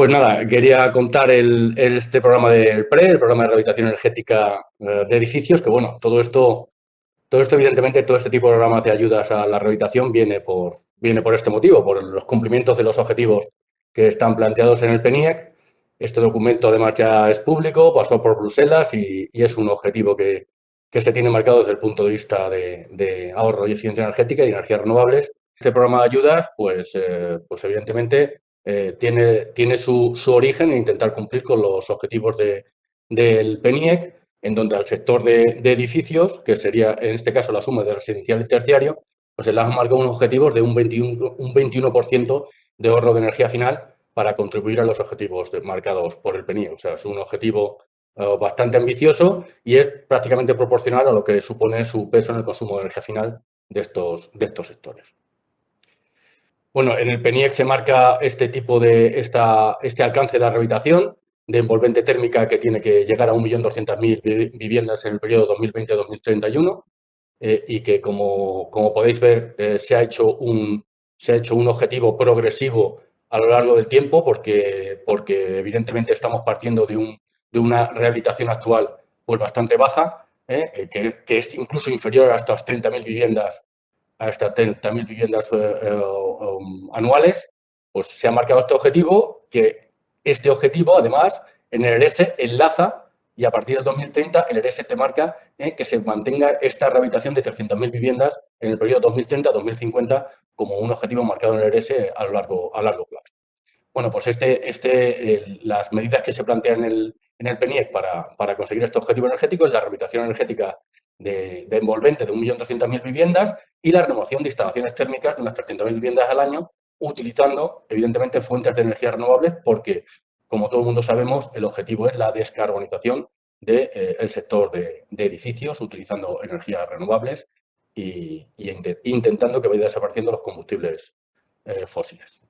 Pues nada, quería contar este programa del PRE, el programa de rehabilitación energética de edificios, que bueno, todo esto evidentemente, todo este tipo de programas de ayudas a la rehabilitación viene por este motivo, por los cumplimientos de los objetivos que están planteados en el PNIEC. Este documento además ya es público, pasó por Bruselas y es un objetivo que se tiene marcado desde el punto de vista de ahorro y eficiencia energética y energías renovables. Este programa de ayudas, pues evidentemente tiene su origen en intentar cumplir con los objetivos del PNIEC, en donde al sector de edificios, que sería en este caso la suma de residencial y terciario, pues se le han marcado unos objetivos de un 21% de ahorro de energía final para contribuir a los objetivos marcados por el PNIEC. O sea, es un objetivo bastante ambicioso y es prácticamente proporcional a lo que supone su peso en el consumo de energía final de estos sectores. Bueno, en el PNIEC se marca este alcance de la rehabilitación de envolvente térmica que tiene que llegar a 1.200.000 viviendas en el periodo 2020-2031 y que, como podéis ver, se ha hecho un objetivo progresivo a lo largo del tiempo porque evidentemente estamos partiendo de una rehabilitación actual pues bastante baja, que es incluso inferior a estas 30.000 viviendas anuales, pues se ha marcado este objetivo, que este objetivo, además, en el ERESE enlaza y a partir del 2030 el ERESE te marca que se mantenga esta rehabilitación de 300.000 viviendas en el periodo 2030-2050 como un objetivo marcado en el ERESE a largo plazo. Bueno, pues las medidas que se plantean en el PNIEC para conseguir este objetivo energético es la rehabilitación energética de envolvente de 1.200.000 viviendas y la renovación de instalaciones térmicas de unas 300.000 viviendas al año, utilizando, evidentemente, fuentes de energía renovables porque, como todo el mundo sabemos, el objetivo es la descarbonización del sector de edificios, utilizando energías renovables y intentando que vayan desapareciendo los combustibles fósiles.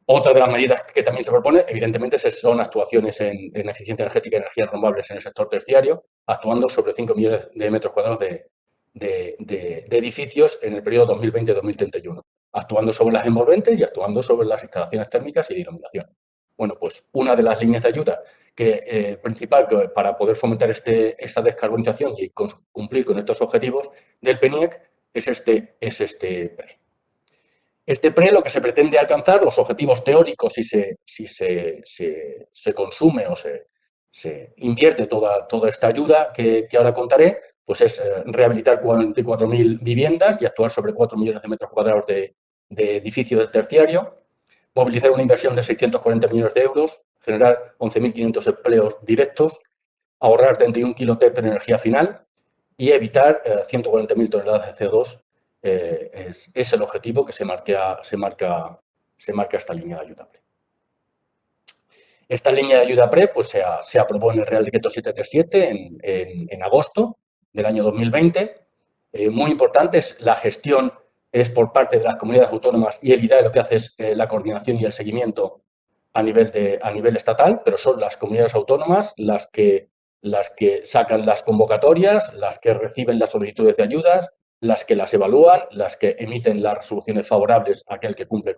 Otra de las medidas que también se propone, evidentemente, son actuaciones en eficiencia energética y energías renovables en el sector terciario, actuando sobre 5 millones de metros cuadrados de edificios en el periodo 2020-2031, actuando sobre las envolventes y actuando sobre las instalaciones térmicas y de iluminación. Bueno, pues una de las líneas de ayuda principal para poder fomentar esta descarbonización y cumplir con estos objetivos del PNIEC es este PRE. Este PRE lo que se pretende alcanzar, los objetivos teóricos, si se consume o se invierte toda esta ayuda que ahora contaré, pues es rehabilitar 44.000 viviendas y actuar sobre 4 millones de metros cuadrados de edificios del terciario, movilizar una inversión de 640 millones de euros, generar 11.500 empleos directos, ahorrar 31 kilotep en energía final y evitar 140.000 toneladas de CO2 es el objetivo que se marca esta línea de ayuda PRE. Esta línea de ayuda PRE pues, se aprobó en el Real Decreto 737 en agosto del año 2020. Muy importante es la gestión es por parte de las comunidades autónomas y el IDAE lo que hace es la coordinación y el seguimiento a nivel estatal, pero son las comunidades autónomas las que sacan las convocatorias, las que reciben las solicitudes de ayudas, las que las evalúan, las que emiten las resoluciones favorables a aquel que cumple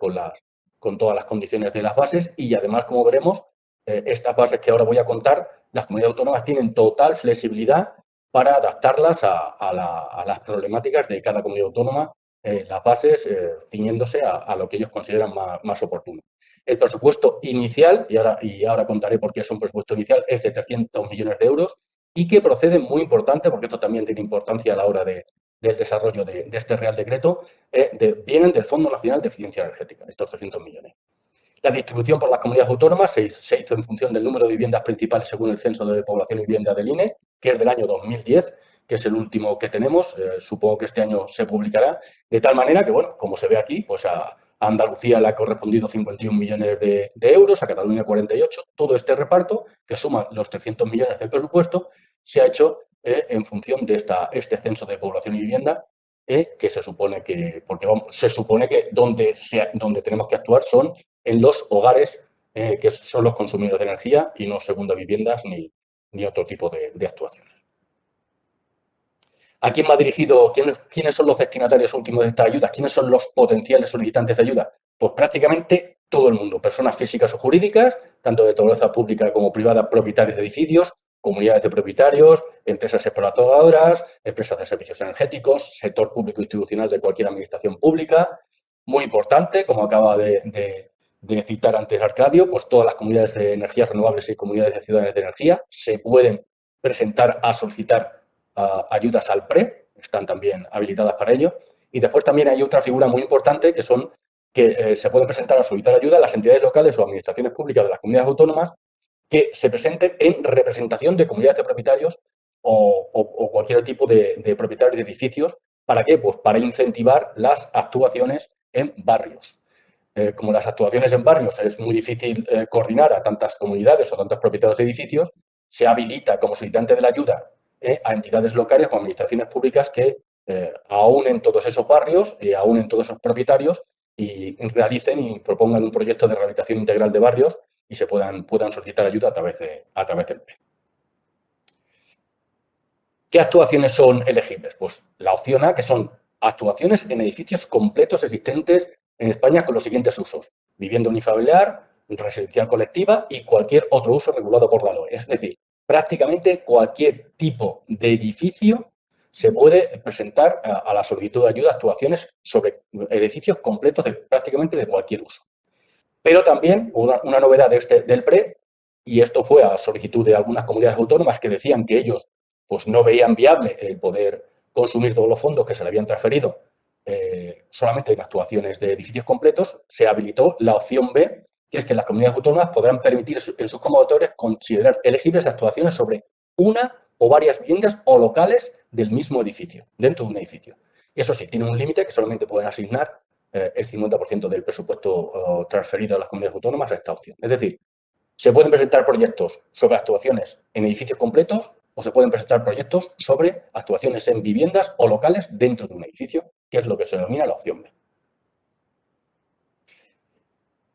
con todas las condiciones de las bases y además, como veremos, estas bases que ahora voy a contar, las comunidades autónomas tienen total flexibilidad para adaptarlas a las problemáticas de cada comunidad autónoma, las bases ciñéndose a lo que ellos consideran más oportuno. El presupuesto inicial, y ahora contaré por qué es un presupuesto inicial, es de 300 millones de euros y que procede, muy importante, porque esto también tiene importancia a la hora del desarrollo de este Real Decreto, vienen del Fondo Nacional de Eficiencia Energética, estos 300 millones. La distribución por las comunidades autónomas se hizo en función del número de viviendas principales según el Censo de Población y Vivienda del INE, que es del año 2010, que es el último que tenemos. Supongo que este año se publicará. De tal manera que, bueno, como se ve aquí, pues a Andalucía le ha correspondido 51 millones de euros, a Cataluña 48. Todo este reparto, que suma los 300 millones del presupuesto, se ha hecho en función de este Censo de Población y Vivienda, que se supone que, porque se supone que donde tenemos que actuar son en los hogares que son los consumidores de energía y no segunda viviendas ni otro tipo de actuaciones. ¿A quién va dirigido? ¿Quiénes son los destinatarios últimos de esta ayuda? ¿Quiénes son los potenciales solicitantes de ayuda? Pues prácticamente todo el mundo, personas físicas o jurídicas, tanto de naturaleza pública como privada, propietarios de edificios, comunidades de propietarios, empresas explotadoras, empresas de servicios energéticos, sector público institucional de cualquier administración pública. Muy importante, como acaba de citar antes Arcadio, pues todas las comunidades de energías renovables y comunidades de ciudades de energía se pueden presentar a solicitar ayudas al PRE, están también habilitadas para ello. Y después también hay otra figura muy importante que son que se pueden presentar a solicitar ayuda a las entidades locales o administraciones públicas de las comunidades autónomas que se presenten en representación de comunidades de propietarios o cualquier tipo de propietarios de edificios. ¿Para qué? Pues para incentivar las actuaciones en barrios. Como las actuaciones en barrios es muy difícil coordinar a tantas comunidades o tantos propietarios de edificios, se habilita como solicitante de la ayuda a entidades locales o administraciones públicas que aúnen todos esos barrios y aúnen todos esos propietarios y realicen y propongan un proyecto de rehabilitación integral de barrios y se puedan solicitar ayuda a través del PRE. ¿Qué actuaciones son elegibles? Pues la opción A, que son actuaciones en edificios completos existentes en España con los siguientes usos: vivienda unifamiliar, residencial colectiva y cualquier otro uso regulado por la LOE. Es decir, prácticamente cualquier tipo de edificio se puede presentar a la solicitud de ayuda, actuaciones sobre edificios completos prácticamente de cualquier uso. Pero también una novedad del PRE, y esto fue a solicitud de algunas comunidades autónomas que decían que ellos pues, no veían viable el poder consumir todos los fondos que se le habían transferido solamente en actuaciones de edificios completos, se habilitó la opción B, que es que las comunidades autónomas podrán permitir en sus convocatorias considerar elegibles actuaciones sobre una o varias viviendas o locales del mismo edificio, dentro de un edificio. Y eso sí, tiene un límite que solamente pueden asignar el 50% del presupuesto transferido a las comunidades autónomas a esta opción. Es decir, se pueden presentar proyectos sobre actuaciones en edificios completos o se pueden presentar proyectos sobre actuaciones en viviendas o locales dentro de un edificio, que es lo que se denomina la opción B.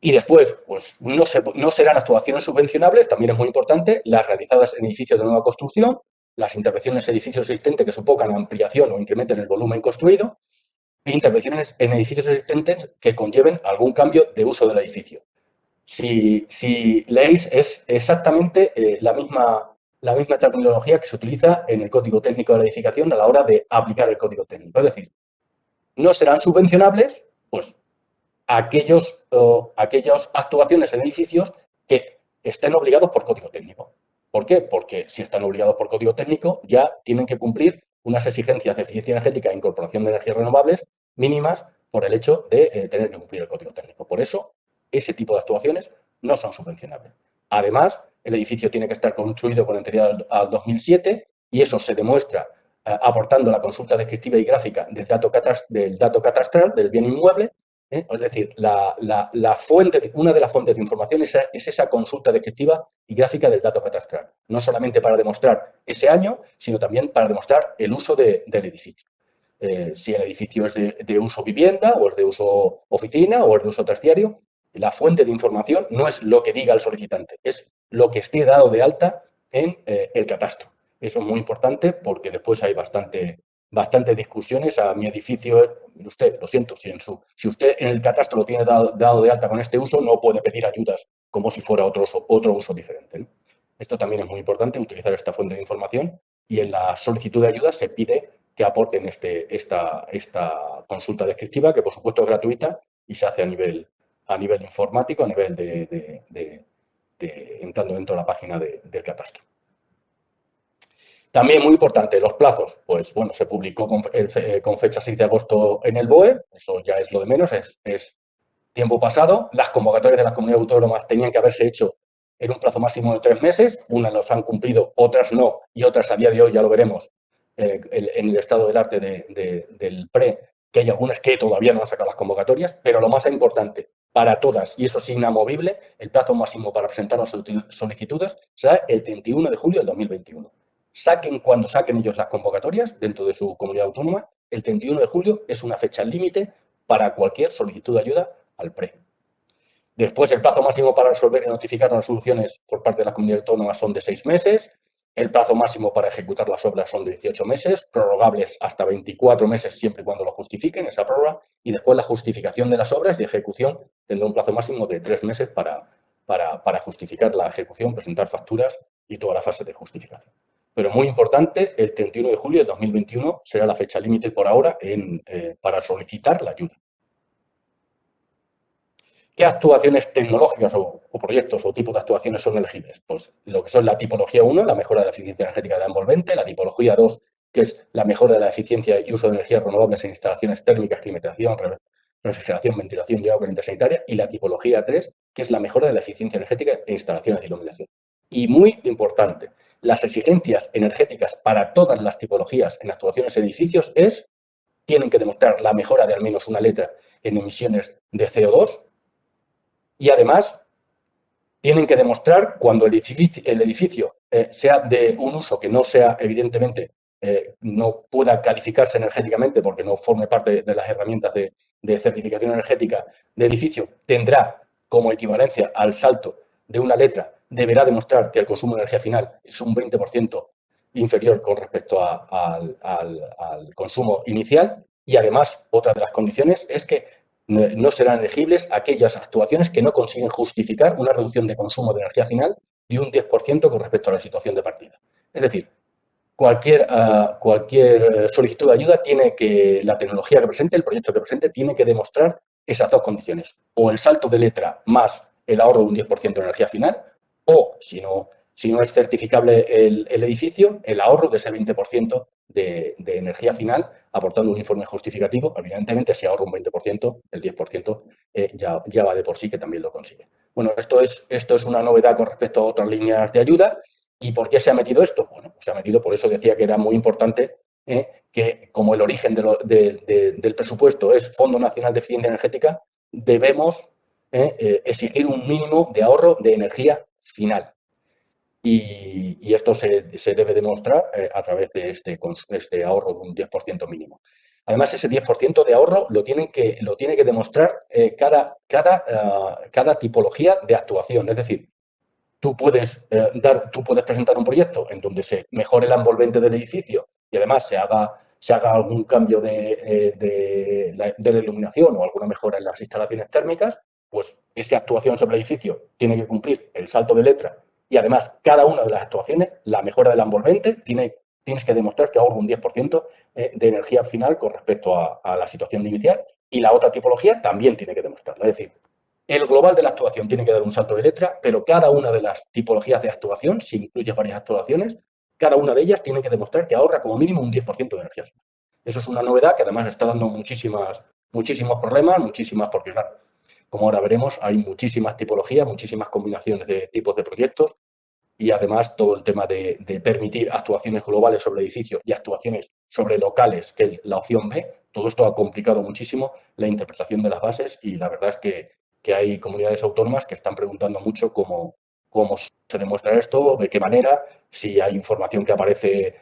Y después, pues no serán actuaciones subvencionables, también es muy importante, las realizadas en edificios de nueva construcción, las intervenciones en edificios existentes que supongan ampliación o incrementen el volumen construido, e intervenciones en edificios existentes que conlleven algún cambio de uso del edificio. Si leéis, es exactamente la misma terminología que se utiliza en el Código Técnico de la Edificación a la hora de aplicar el Código Técnico. Es decir, no serán subvencionables pues, aquellas actuaciones en edificios que estén obligados por Código Técnico. ¿Por qué? Porque si están obligados por Código Técnico, ya tienen que cumplir unas exigencias de eficiencia energética e incorporación de energías renovables mínimas por el hecho de tener que cumplir el Código Técnico. Por eso, ese tipo de actuaciones no son subvencionables. Además, el edificio tiene que estar construido con anterioridad al 2007 y eso se demuestra aportando la consulta descriptiva y gráfica del dato catastral del bien inmueble. Es decir, una de las fuentes de información es esa consulta descriptiva y gráfica del dato catastral. No solamente para demostrar ese año, sino también para demostrar el uso del edificio. Si el edificio es de uso vivienda o es de uso oficina o es de uso terciario, la fuente de información no es lo que diga el solicitante, es lo que esté dado de alta en el catastro. Eso es muy importante porque después hay bastantes discusiones. A mi edificio, usted, lo siento, si usted en el catastro lo tiene dado de alta con este uso, no puede pedir ayudas como si fuera otro uso diferente, ¿no? Esto también es muy importante, utilizar esta fuente de información, y en la solicitud de ayuda se pide que aporten esta consulta descriptiva, que por supuesto es gratuita y se hace a nivel informático, a nivel entrando dentro de la página del catastro. También muy importante, los plazos. Pues bueno, se publicó con fecha 6 de agosto en el BOE, eso ya es lo de menos, es tiempo pasado. Las convocatorias de las comunidades autónomas tenían que haberse hecho en un plazo máximo de 3 meses. Unas los han cumplido, otras no, y otras a día de hoy, ya lo veremos, en el estado del arte del PRE, que hay algunas que todavía no han sacado las convocatorias, pero lo más importante, para todas, y eso es inamovible, el plazo máximo para presentar las solicitudes será el 31 de julio del 2021. Saquen cuando saquen ellos las convocatorias dentro de su comunidad autónoma, el 31 de julio es una fecha límite para cualquier solicitud de ayuda al PRE. Después, el plazo máximo para resolver y notificar las resoluciones por parte de la comunidad autónoma son de 6 meses. El plazo máximo para ejecutar las obras son de 18 meses, prorrogables hasta 24 meses siempre y cuando lo justifiquen, esa prórroga, y después la justificación de las obras de ejecución tendrá un plazo máximo de 3 meses para justificar la ejecución, presentar facturas y toda la fase de justificación. Pero muy importante, el 31 de julio de 2021 será la fecha límite por ahora para solicitar la ayuda. ¿Qué actuaciones tecnológicas o proyectos o tipos de actuaciones son elegibles? Pues lo que son la tipología 1, la mejora de la eficiencia energética de la envolvente, la tipología 2, que es la mejora de la eficiencia y uso de energías renovables en instalaciones térmicas, climatización, refrigeración, ventilación y agua caliente sanitaria, y la tipología 3, que es la mejora de la eficiencia energética en instalaciones de iluminación. Y muy importante, las exigencias energéticas para todas las tipologías en actuaciones en edificios tienen que demostrar la mejora de al menos una letra en emisiones de CO2 y además tienen que demostrar cuando el edificio sea de un uso que no sea, evidentemente, no pueda calificarse energéticamente porque no forme parte de las herramientas de certificación energética de edificio, tendrá como equivalencia al salto de una letra, deberá demostrar que el consumo de energía final es un 20% inferior con respecto al consumo inicial y además otra de las condiciones es que no serán elegibles aquellas actuaciones que no consiguen justificar una reducción de consumo de energía final de un 10% con respecto a la situación de partida. Es decir, cualquier solicitud de ayuda tiene que, la tecnología que presente, el proyecto que presente, tiene que demostrar esas dos condiciones. O el salto de letra más el ahorro de un 10% de energía final, o si no es certificable el edificio, el ahorro de ese 20% de energía final, aportando un informe justificativo. Evidentemente, si ahorra un 20%, el 10% ya va de por sí que también lo consigue. Bueno, esto es una novedad con respecto a otras líneas de ayuda. ¿Y por qué se ha metido esto? Bueno, se ha metido, por eso decía que era muy importante que como el origen del presupuesto es Fondo Nacional de Eficiencia Energética, debemos exigir un mínimo de ahorro de energía final. Y esto se debe demostrar a través de este ahorro de un 10% mínimo. Además, ese 10% de ahorro lo tiene que demostrar cada tipología de actuación. Es decir, tú puedes presentar un proyecto en donde se mejore el envolvente del edificio y además se haga algún cambio de la iluminación o alguna mejora en las instalaciones térmicas, pues esa actuación sobre el edificio tiene que cumplir el salto de letra y además cada una de las actuaciones, la mejora del envolvente, tienes que demostrar que ahorra un 10% de energía final con respecto a la situación inicial y la otra tipología también tiene que demostrarlo. Es decir, el global de la actuación tiene que dar un salto de letra, pero cada una de las tipologías de actuación, si incluyes varias actuaciones, cada una de ellas tiene que demostrar que ahorra como mínimo un 10% de energía solar. Eso es una novedad que además está dando muchísimos problemas, porque claro, como ahora veremos, hay muchísimas tipologías, muchísimas combinaciones de tipos de proyectos y además todo el tema de permitir actuaciones globales sobre edificios y actuaciones sobre locales, que es la opción B, todo esto ha complicado muchísimo la interpretación de las bases y la verdad es que hay comunidades autónomas que están preguntando mucho cómo se demuestra esto, de qué manera, si hay información que aparece,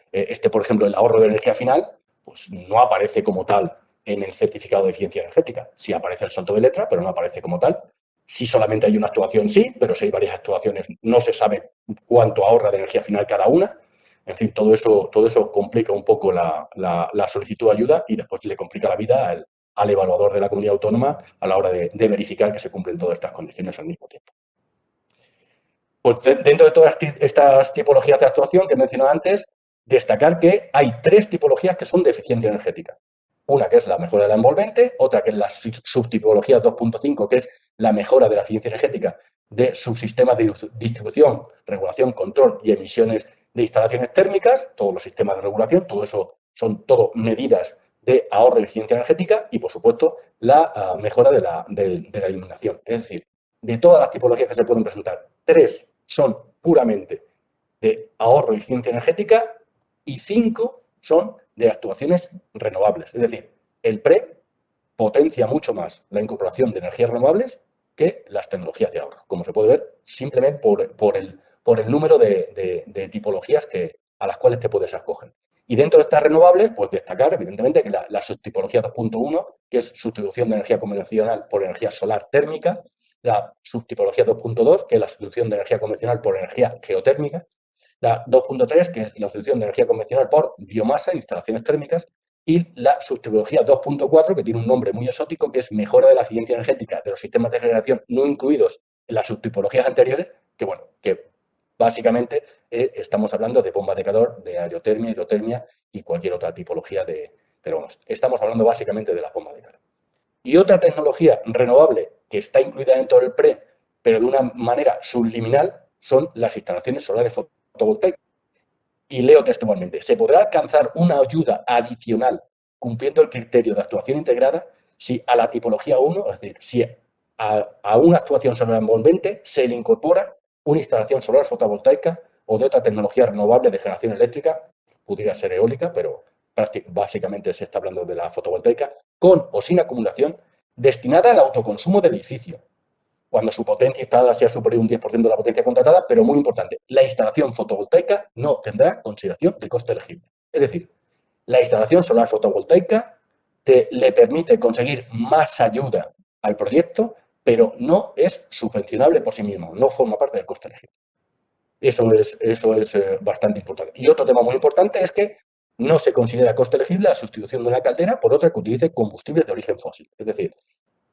por ejemplo, el ahorro de energía final, pues no aparece como tal en el certificado de eficiencia energética. Sí aparece el salto de letra, pero no aparece como tal. Si solamente hay una actuación, sí, pero si hay varias actuaciones, no se sabe cuánto ahorra de energía final cada una. En fin, todo eso complica un poco la solicitud de ayuda y después le complica la vida al evaluador de la comunidad autónoma a la hora de verificar que se cumplen todas estas condiciones al mismo tiempo. Pues dentro de todas estas tipologías de actuación que he mencionado antes, destacar que hay tres tipologías que son de eficiencia energética. Una que es la mejora de la envolvente, otra que es la subtipología 2.5, que es la mejora de la eficiencia energética de subsistemas de distribución, regulación, control y emisiones de instalaciones térmicas, todos los sistemas de regulación, todo eso son todo medidas de ahorro de eficiencia energética y, por supuesto, la mejora de la iluminación. Es decir, de todas las tipologías que se pueden presentar, tres son puramente de ahorro y eficiencia energética y 5 son de actuaciones renovables. Es decir, el PRE potencia mucho más la incorporación de energías renovables que las tecnologías de ahorro, como se puede ver simplemente por el número de tipologías a las cuales te puedes acoger. Y dentro de estas renovables, pues destacar, evidentemente, que la subtipología 2.1, que es sustitución de energía convencional por energía solar térmica, la subtipología 2.2, que es la sustitución de energía convencional por energía geotérmica, La 2.3, que es la sustitución de energía convencional por biomasa, instalaciones térmicas, y la subtecnología 2.4, que tiene un nombre muy exótico, que es mejora de la eficiencia energética de los sistemas de generación no incluidos en las subtipologías anteriores, que bueno, que básicamente estamos hablando de bombas de calor, de aerotermia, hidrotermia y cualquier otra tipología de... Pero vamos, estamos hablando básicamente de las bombas de calor. Y otra tecnología renovable que está incluida dentro del PRE, pero de una manera subliminal, son las instalaciones solares fotovoltaicas. Y leo textualmente, se podrá alcanzar una ayuda adicional cumpliendo el criterio de actuación integrada si a la tipología 1, es decir, si a una actuación solar envolvente se le incorpora una instalación solar fotovoltaica o de otra tecnología renovable de generación eléctrica, pudiera ser eólica, pero básicamente se está hablando de la fotovoltaica, con o sin acumulación, destinada al autoconsumo del edificio, cuando su potencia instalada sea superior a un 10% de la potencia contratada, pero muy importante, la instalación fotovoltaica no tendrá consideración de coste elegible. Es decir, la instalación solar fotovoltaica le permite conseguir más ayuda al proyecto, pero no es subvencionable por sí mismo, no forma parte del coste elegible. Eso es bastante importante. Y otro tema muy importante es que no se considera coste elegible la sustitución de una caldera por otra que utilice combustibles de origen fósil. Es decir,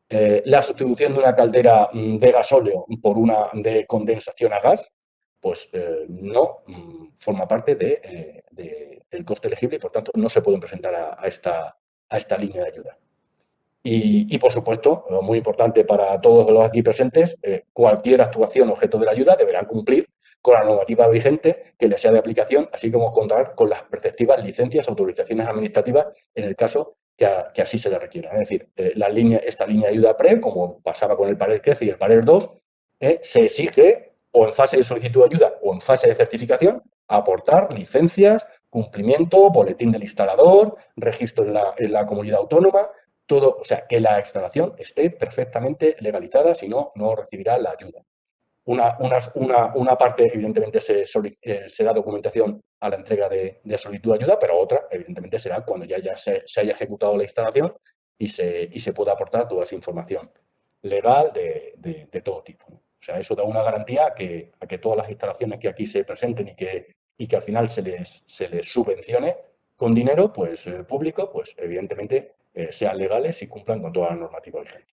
la sustitución de una caldera de gasóleo por una de condensación a gas, pues no forma parte del coste elegible y, por tanto, no se pueden presentar a esta línea de ayuda. Y, por supuesto, muy importante para todos los aquí presentes, cualquier actuación objeto de la ayuda deberá cumplir con la normativa vigente que le sea de aplicación, así como contar con las preceptivas licencias, autorizaciones administrativas en el caso que así se le requiera. Es decir, esta línea de ayuda PRE, como pasaba con el PARER CRECE y el PARER 2, se exige o en fase de solicitud de ayuda o en fase de certificación aportar licencias, cumplimiento, boletín del instalador, registro en la comunidad autónoma, todo, o sea, que la instalación esté perfectamente legalizada, si no, no recibirá la ayuda. Una parte, evidentemente, será documentación a la entrega de solicitud de ayuda, pero otra, evidentemente, será cuando ya se haya ejecutado la instalación y se pueda aportar toda esa información legal de todo tipo, ¿no? O sea, eso da una garantía a que todas las instalaciones que aquí se presenten y que al final se les subvencione con dinero pues, público, pues evidentemente sean legales y cumplan con toda la normativa vigente.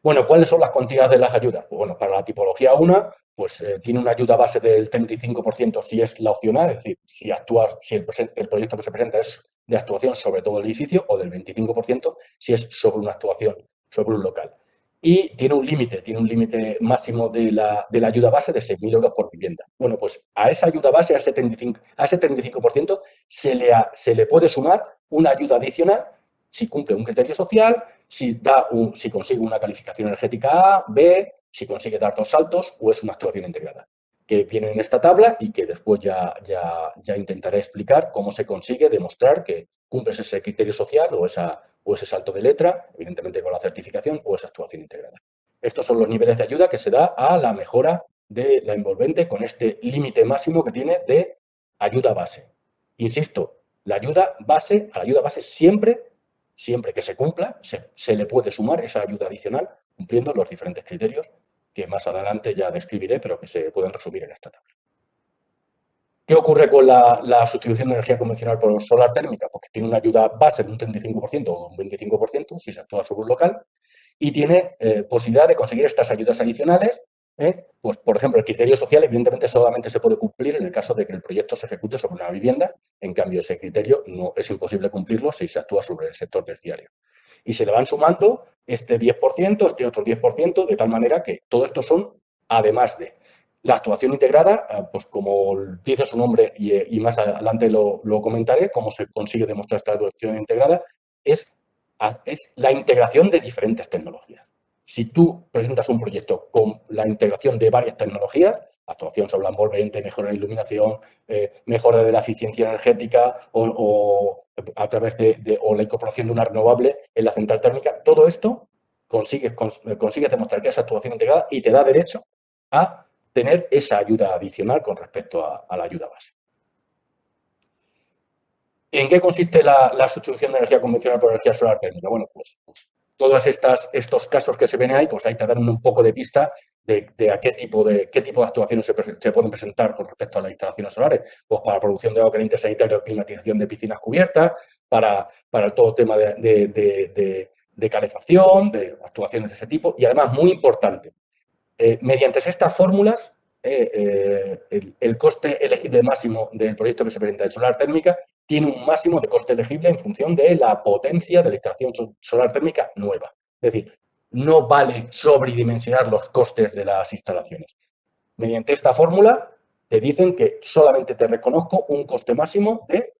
Bueno, ¿cuáles son las cuantías de las ayudas? Pues bueno, para la tipología 1, pues tiene una ayuda base del 35% si es la opcional, es decir, si el proyecto que se presenta es de actuación sobre todo el edificio, o del 25% si es sobre una actuación, sobre un local. Y tiene un límite máximo de la ayuda base de 6.000 euros por vivienda. Bueno, pues a esa ayuda base, a ese 35%, se le puede sumar una ayuda adicional si cumple un criterio social, si consigue una calificación energética A, B, si consigue dar 2 saltos o es una actuación integrada, que viene en esta tabla y que después ya intentaré explicar cómo se consigue demostrar que cumples ese criterio social o ese salto de letra, evidentemente con la certificación, o esa actuación integrada. Estos son los niveles de ayuda que se da a la mejora de la envolvente con este límite máximo que tiene de ayuda base. Insisto, a la ayuda base siempre que se cumpla, se le puede sumar esa ayuda adicional cumpliendo los diferentes criterios que más adelante ya describiré, pero que se pueden resumir en esta tabla. ¿Qué ocurre con la sustitución de energía convencional por solar térmica? Porque tiene una ayuda base de un 35% o un 25% si se actúa sobre un local y tiene posibilidad de conseguir estas ayudas adicionales. Pues, por ejemplo, el criterio social, evidentemente, solamente se puede cumplir en el caso de que el proyecto se ejecute sobre una vivienda. En cambio, ese criterio no es imposible cumplirlo si se actúa sobre el sector terciario. Y se le van sumando este 10%, este otro 10%, de tal manera que todo esto son además de. La actuación integrada, pues como dice su nombre y más adelante lo comentaré, cómo se consigue demostrar esta actuación integrada, es la integración de diferentes tecnologías. Si tú presentas un proyecto con la integración de varias tecnologías, actuación sobre la envolvente, mejora de iluminación, mejora de la eficiencia energética o a través o la incorporación de una renovable en la central térmica, todo esto consigues demostrar que es actuación integrada y te da derecho a tener esa ayuda adicional con respecto a la ayuda base. ¿En qué consiste la sustitución de energía convencional por energía solar térmica? Bueno, pues todos estos casos que se ven ahí, pues ahí te dan un poco de pista de a qué tipo de actuaciones se pueden presentar con respecto a las instalaciones solares. Pues para producción de agua caliente sanitaria, climatización de piscinas cubiertas, para todo tema de calefacción, de actuaciones de ese tipo. Y además, muy importante, mediante estas fórmulas, el coste elegible máximo del proyecto que se presenta de solar térmica tiene un máximo de coste elegible en función de la potencia de la instalación solar térmica nueva. Es decir, no vale sobredimensionar los costes de las instalaciones. Mediante esta fórmula te dicen que solamente te reconozco un coste máximo de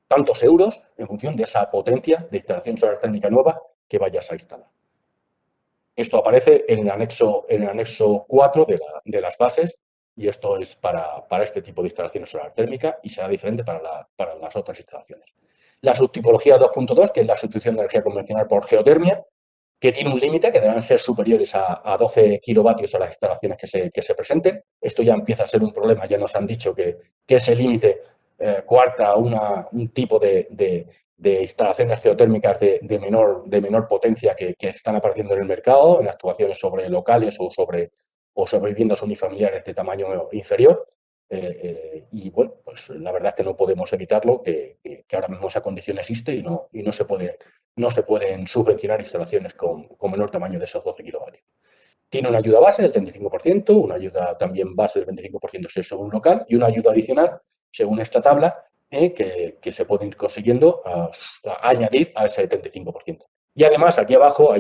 tantos euros en función de esa potencia de instalación solar térmica nueva que vayas a instalar. Esto aparece en el anexo 4 de las bases y esto es para este tipo de instalaciones solar térmica y será diferente para las otras instalaciones. La subtipología 2.2, que es la sustitución de energía convencional por geotermia, que tiene un límite que deberán ser superiores a 12 kilovatios a las instalaciones que se presenten. Esto ya empieza a ser un problema, ya nos han dicho que ese límite coarta un tipo de instalaciones geotérmicas de menor potencia que están apareciendo en el mercado, en actuaciones sobre locales o sobre viviendas unifamiliares de tamaño inferior. Y bueno, pues la verdad es que no podemos evitarlo, que ahora mismo esa condición existe y no se pueden subvencionar instalaciones con menor tamaño de esos 12 kilovatios. Tiene una ayuda base del 35%, una ayuda también base del 25% según local y una ayuda adicional según esta tabla que se puede ir consiguiendo a añadir a ese 75%. Y además aquí abajo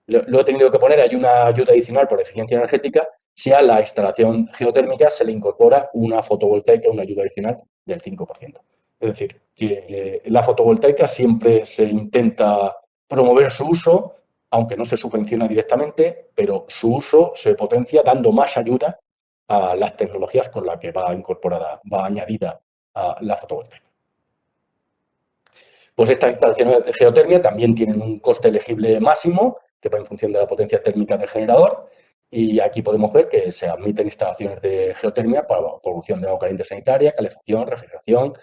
lo he tenido que poner, hay una ayuda adicional por eficiencia energética si a la instalación geotérmica se le incorpora una fotovoltaica, una ayuda adicional del 5%. Es decir, que la fotovoltaica siempre se intenta promover su uso, aunque no se subvenciona directamente, pero su uso se potencia dando más ayuda a las tecnologías con las que va incorporada, va añadida a la fotovoltaica. Pues estas instalaciones de geotermia también tienen un coste elegible máximo, que va en función de la potencia térmica del generador, y aquí podemos ver que se admiten instalaciones de geotermia para la producción de agua caliente sanitaria, calefacción, refrigeración,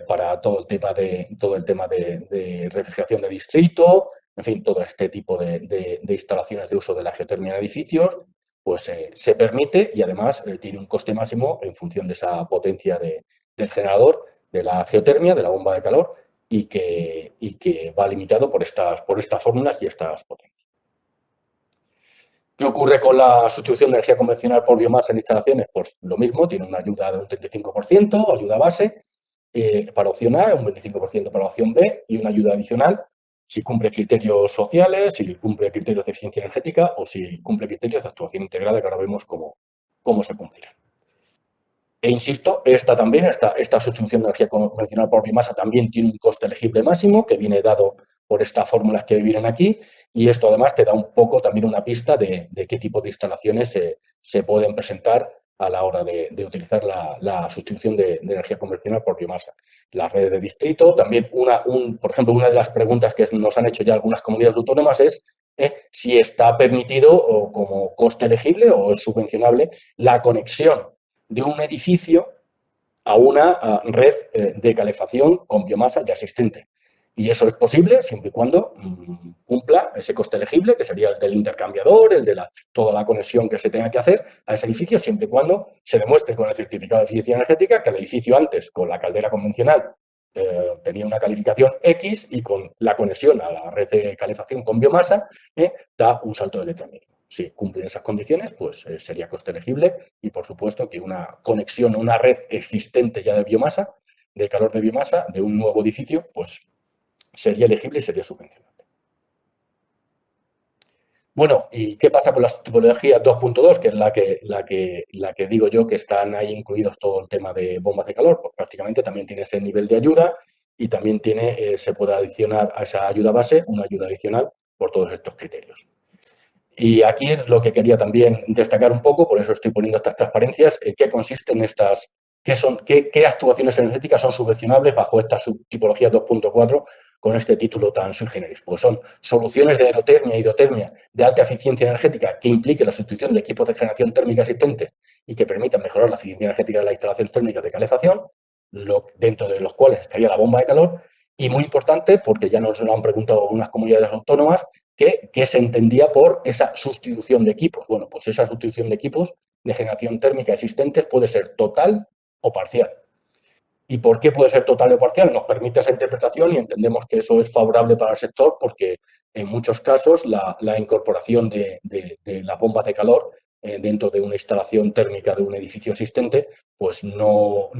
para todo el tema de refrigeración de distrito, en fin, todo este tipo de instalaciones de uso de la geotermia en edificios, pues se permite y además tiene un coste máximo en función de esa potencia del generador, de la geotermia, de la bomba de calor, y que va limitado por estas fórmulas y estas potencias. ¿Qué ocurre con la sustitución de energía convencional por biomasa en instalaciones? Pues lo mismo, tiene una ayuda de un 35%, ayuda base, para opción A, un 25% para opción B y una ayuda adicional si cumple criterios sociales, si cumple criterios de eficiencia energética o si cumple criterios de actuación integrada, que ahora vemos cómo se cumplirán. E insisto, esta sustitución de energía convencional por biomasa también tiene un coste elegible máximo que viene dado por estas fórmulas que vienen aquí y esto además te da un poco también una pista de qué tipo de instalaciones se pueden presentar a la hora de utilizar la sustitución de energía convencional por biomasa. Las redes de distrito, también por ejemplo, una de las preguntas que nos han hecho ya algunas comunidades autónomas es si está permitido o como coste elegible o es subvencionable la conexión de un edificio a una red de calefacción con biomasa ya existente. Y eso es posible siempre y cuando cumpla ese coste elegible, que sería el del intercambiador, el de toda la conexión que se tenga que hacer a ese edificio, siempre y cuando se demuestre con el certificado de eficiencia energética que el edificio antes, con la caldera convencional, tenía una calificación X y con la conexión a la red de calefacción con biomasa da un salto de letra mínimo. Si cumplen esas condiciones, pues sería coste elegible y, por supuesto, que una conexión a una red existente ya de biomasa, de calor de biomasa, de un nuevo edificio, pues sería elegible y sería subvencionable. Bueno, ¿y qué pasa con las tipologías 2.2, que es la que digo yo que están ahí incluidos todo el tema de bombas de calor? Pues prácticamente también tiene ese nivel de ayuda y también se puede adicionar a esa ayuda base una ayuda adicional por todos estos criterios. Y aquí es lo que quería también destacar un poco, por eso estoy poniendo estas transparencias, qué consisten qué actuaciones energéticas son subvencionables bajo esta subtipología 2.4 con este título tan sui generis. Pues son soluciones de aerotermia y hidrotermia de alta eficiencia energética que impliquen la sustitución de equipos de generación térmica existentes y que permitan mejorar la eficiencia energética de las instalaciones térmicas de calefacción, dentro de los cuales estaría la bomba de calor. Y muy importante, porque ya nos lo han preguntado algunas comunidades autónomas, que se entendía por esa sustitución de equipos. Bueno, pues esa sustitución de equipos de generación térmica existentes puede ser total o parcial. ¿Y por qué puede ser total o parcial? Nos permite esa interpretación y entendemos que eso es favorable para el sector porque en muchos casos la incorporación de las bombas de calor dentro de una instalación térmica de un edificio existente pues no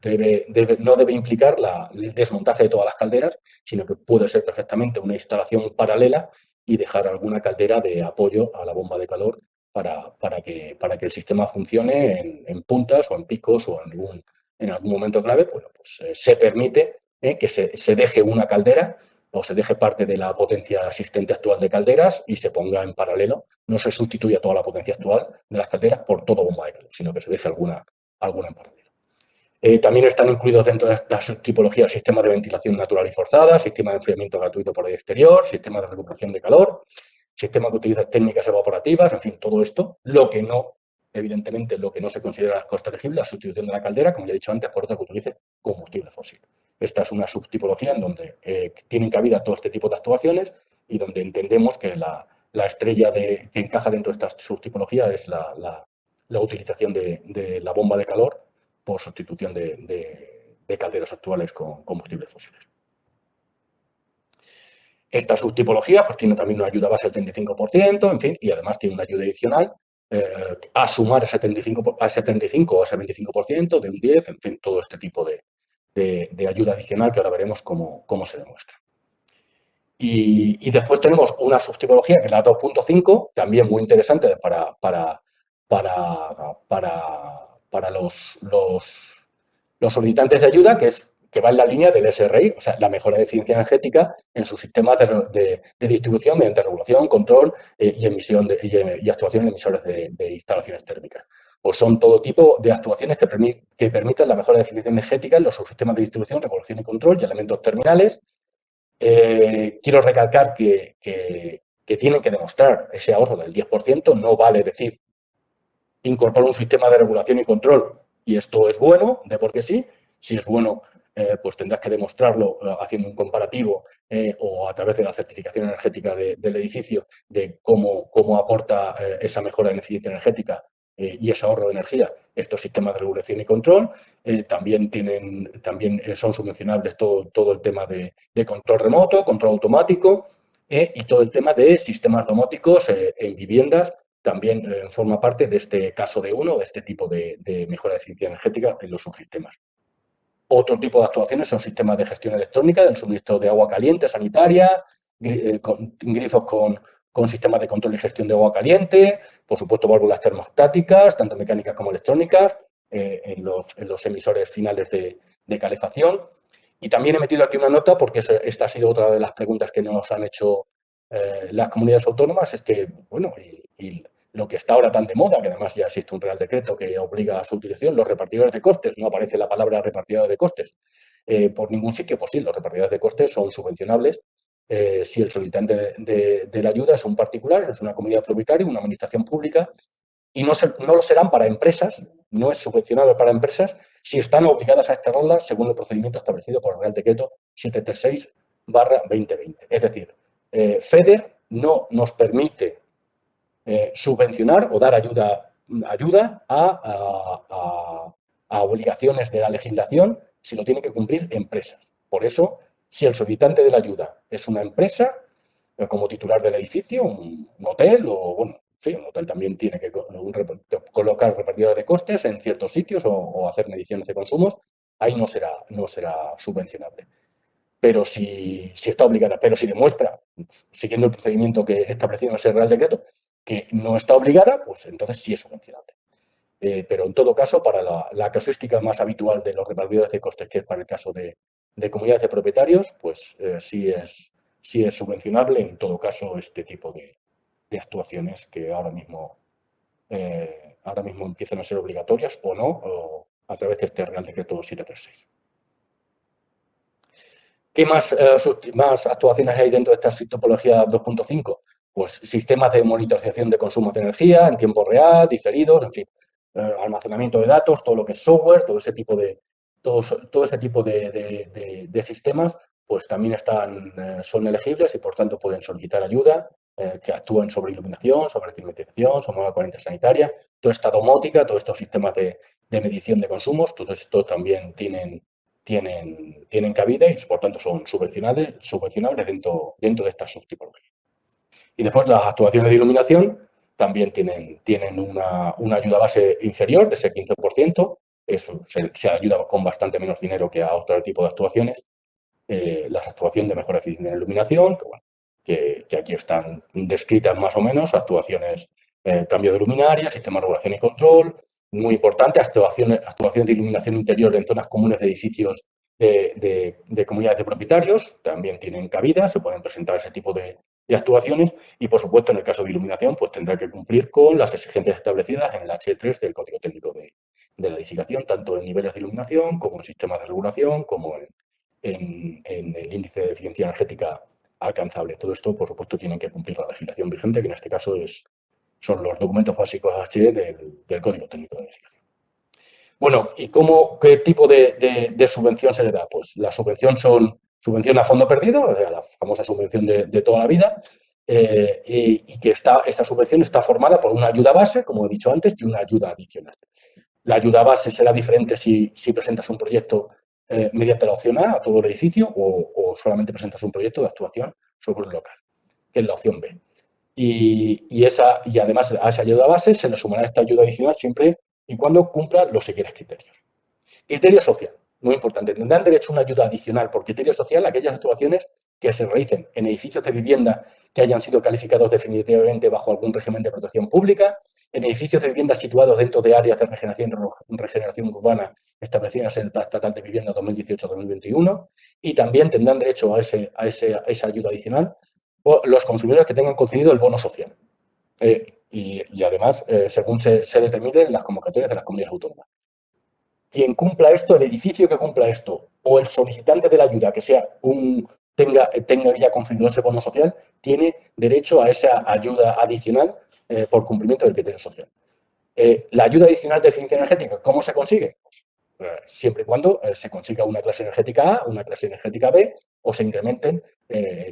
debe implicar el desmontaje de todas las calderas, sino que puede ser perfectamente una instalación paralela y dejar alguna caldera de apoyo a la bomba de calor para que el sistema funcione en puntas o en picos o en algún momento clave. Bueno, pues se permite que se deje una caldera o se deje parte de la potencia existente actual de calderas y se ponga en paralelo. No se sustituya toda la potencia actual de las calderas por todo bomba de calor, sino que se deje alguna en paralelo. También están incluidos dentro de esta subtipología sistemas de ventilación natural y forzada, sistema de enfriamiento gratuito por el exterior, sistemas de recuperación de calor, sistemas que utilizan técnicas evaporativas, en fin, todo esto. Lo que no, evidentemente, lo que no se considera coste elegible, la sustitución de la caldera, como ya he dicho antes, por otra que utilice combustible fósil. Esta es una subtipología en donde tienen cabida todo este tipo de actuaciones y donde entendemos que la estrella que encaja dentro de esta subtipología es la utilización de la bomba de calor por sustitución de calderas actuales con combustibles fósiles. Esta subtipología pues, tiene también una ayuda base del 35%, en fin, y además tiene una ayuda adicional a sumar ese 35, a ese 35 o ese 25%, de un 10, en fin, todo este tipo de ayuda adicional que ahora veremos cómo se demuestra. Y después tenemos una subtipología que es la 2.5, también muy interesante para los solicitantes de ayuda, que va en la línea del SRI, o sea, la mejora de eficiencia energética en sus sistemas de distribución mediante regulación, control y emisión y actuación en emisores de instalaciones térmicas. Pues son todo tipo de actuaciones que permitan la mejora de eficiencia energética en los subsistemas de distribución, regulación y control y elementos terminales. Quiero recalcar que tienen que demostrar ese ahorro del 10%, no vale decir incorporar un sistema de regulación y control y esto es bueno, de porque sí. Si es bueno, pues tendrás que demostrarlo haciendo un comparativo o a través de la certificación energética del edificio de cómo aporta esa mejora en eficiencia energética y ese ahorro de energía estos sistemas de regulación y control. También son subvencionables todo el tema de control remoto, control automático y todo el tema de sistemas domóticos en viviendas también forma parte de este caso de uno, de este tipo de mejora de eficiencia energética en los subsistemas. Otro tipo de actuaciones son sistemas de gestión electrónica del suministro de agua caliente, sanitaria, grifos con sistemas de control y gestión de agua caliente, por supuesto válvulas termostáticas, tanto mecánicas como electrónicas, en los emisores finales de calefacción. Y también he metido aquí una nota, porque esta ha sido otra de las preguntas que nos han hecho las comunidades autónomas, es que, bueno, y lo que está ahora tan de moda, que además ya existe un Real Decreto que obliga a su utilización, los repartidores de costes, no aparece la palabra repartidor de costes por ningún sitio. Pues sí, los repartidores de costes son subvencionables si el solicitante de la ayuda es un particular, es una comunidad propietaria, una administración pública, y no lo serán para empresas, no es subvencionable para empresas, si están obligadas a exterrarlas según el procedimiento establecido por el Real Decreto 736/2020. Es decir, FEDER no nos permite subvencionar o dar ayuda a obligaciones de la legislación si lo tienen que cumplir empresas. Por eso, si el solicitante de la ayuda es una empresa, como titular del edificio, un hotel o, bueno, sí, un hotel también tiene que colocar repartidores de costes en ciertos sitios o hacer mediciones de consumos, ahí no será subvencionable. Pero si está obligada, pero si demuestra, siguiendo el procedimiento que establecido en ese Real Decreto, que no está obligada, pues entonces sí es subvencionable. Pero en todo caso, para la casuística más habitual de los repartidores de costes, que es para el caso de comunidades de propietarios, pues sí es subvencionable en todo caso este tipo de actuaciones que ahora mismo empiezan a ser obligatorias o no, o a través de este Real Decreto 736. ¿Qué más actuaciones hay dentro de esta topología 2.5? Pues sistemas de monitorización de consumos de energía en tiempo real, diferidos, en fin, almacenamiento de datos, todo lo que es software, todo ese tipo de sistemas, pues también son elegibles y por tanto pueden solicitar ayuda que actúen sobre iluminación, sobre climatización, sobre la corriente sanitaria, toda esta domótica, todos estos sistemas de medición de consumos, todo esto también tienen cabida y por tanto son subvencionables dentro de estas subtipologías. Y después las actuaciones de iluminación también tienen una ayuda base inferior de ese 15%, eso se ayuda con bastante menos dinero que a otro tipo de actuaciones. Las actuaciones de mejora eficiencia en iluminación, que aquí están descritas más o menos, actuaciones, cambio de luminaria, sistema de regulación y control, muy importante, actuaciones de iluminación interior en zonas comunes de edificios de comunidades de propietarios, también tienen cabida, se pueden presentar ese tipo de actuaciones y, por supuesto, en el caso de iluminación, pues tendrá que cumplir con las exigencias establecidas en el H3 del Código Técnico de la Edificación, tanto en niveles de iluminación como en sistemas de regulación, como en el índice de eficiencia energética alcanzable. Todo esto, por supuesto, tienen que cumplir la legislación vigente, que en este caso son los documentos básicos HE del Código Técnico de Edificación. Bueno, ¿y qué tipo de subvención se le da? Pues la subvención a fondo perdido, o sea, la famosa subvención de toda la vida, y que esta subvención está formada por una ayuda base, como he dicho antes, y una ayuda adicional. La ayuda base será diferente si presentas un proyecto mediante la opción A todo el edificio o solamente presentas un proyecto de actuación sobre un local, que es la opción B. Y además a esa ayuda base se le sumará esta ayuda adicional siempre y cuando cumpla los siguientes criterios. Criterio social, muy importante. Tendrán derecho a una ayuda adicional por criterio social aquellas actuaciones que se realicen en edificios de vivienda que hayan sido calificados definitivamente bajo algún régimen de protección pública, en edificios de vivienda situados dentro de áreas de regeneración urbana establecidas en el Plan Estatal de Vivienda 2018-2021 y también tendrán derecho a esa ayuda adicional los consumidores que tengan concedido el bono social. Y además, según se determine en las convocatorias de las comunidades autónomas. Quien cumpla esto, el edificio que cumpla esto, o el solicitante de la ayuda que tenga ya concedido ese bono social, tiene derecho a esa ayuda adicional por cumplimiento del criterio social. La ayuda adicional de eficiencia energética, ¿cómo se consigue? Siempre y cuando se consiga una clase energética A, una clase energética B, o se incrementen,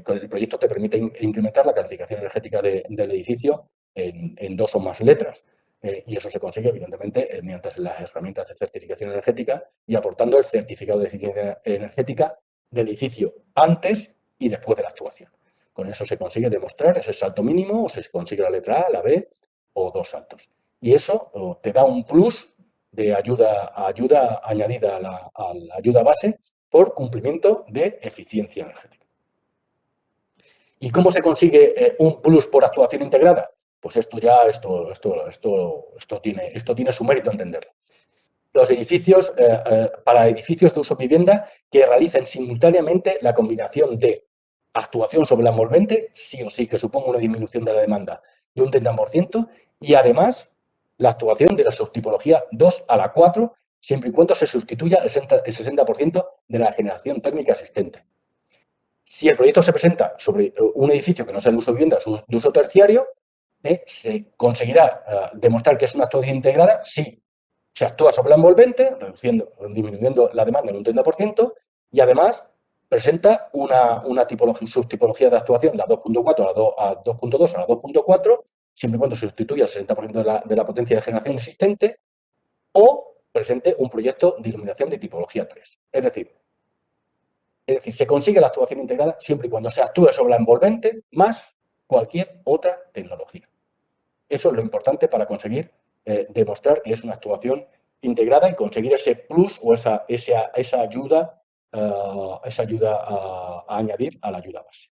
con el proyecto te permite incrementar la calificación energética del edificio en 2 o más letras. Y eso se consigue, evidentemente, mediante las herramientas de certificación energética y aportando el certificado de eficiencia energética del edificio antes y después de la actuación. Con eso se consigue demostrar ese salto mínimo, o se consigue la letra A, la B o 2 saltos. Y eso te da un plus de ayuda añadida a la ayuda base por cumplimiento de eficiencia energética. ¿Y cómo se consigue un plus por actuación integrada? Pues esto tiene su mérito entenderlo. Los edificios, para edificios de uso vivienda que realicen simultáneamente la combinación de actuación sobre la envolvente, sí o sí, que suponga una disminución de la demanda de un 30%, y además la actuación de la subtipología 2 a la 4, siempre y cuando se sustituya el 60% de la generación térmica existente. Si el proyecto se presenta sobre un edificio que no sea de uso vivienda, de uso terciario, se conseguirá demostrar que es una actuación integrada si se actúa sobre la envolvente, disminuyendo la demanda en un 30%, y además presenta una subtipología de actuación, la 2.4 a la 2.2 a la 2.4, siempre y cuando se sustituya el 60% de la potencia de generación existente, o presente un proyecto de iluminación de tipología 3. Es decir, se consigue la actuación integrada siempre y cuando se actúe sobre la envolvente más cualquier otra tecnología. Eso es lo importante para conseguir demostrar que es una actuación integrada y conseguir ese plus o esa ayuda, a añadir a la ayuda base.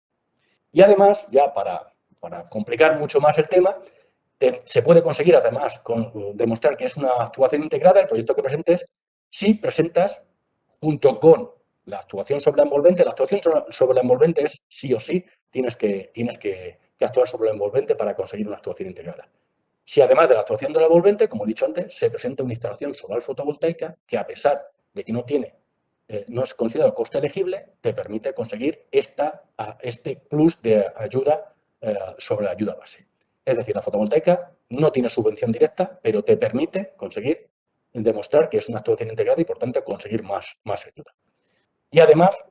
Y además, ya para complicar mucho más el tema, se puede conseguir además demostrar que es una actuación integrada el proyecto que presentes si presentas junto con la actuación sobre la envolvente. La actuación sobre la envolvente es sí o sí, tienes que actuar sobre la envolvente para conseguir una actuación integrada. Si además de la actuación de la envolvente, como he dicho antes, se presenta una instalación solar fotovoltaica que, a pesar de que no es considerado coste elegible, te permite conseguir este plus de ayuda sobre la ayuda base. Es decir, la fotovoltaica no tiene subvención directa, pero te permite conseguir demostrar que es una actuación integrada y, por tanto, conseguir más ayuda. Y además,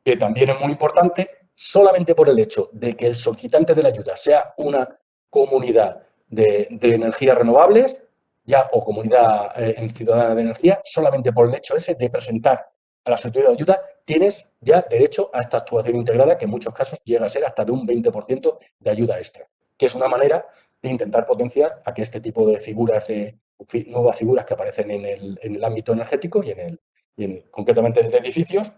que también es muy importante, solamente por el hecho de que el solicitante de la ayuda sea una comunidad de energías renovables, ya o comunidad ciudadana de energía, solamente por el hecho ese de presentar a la solicitud de ayuda, tienes ya derecho a esta actuación integrada, que en muchos casos llega a ser hasta de un 20% de ayuda extra, que es una manera de intentar potenciar a que este tipo de figuras, nuevas figuras que aparecen en el ámbito energético concretamente de edificios,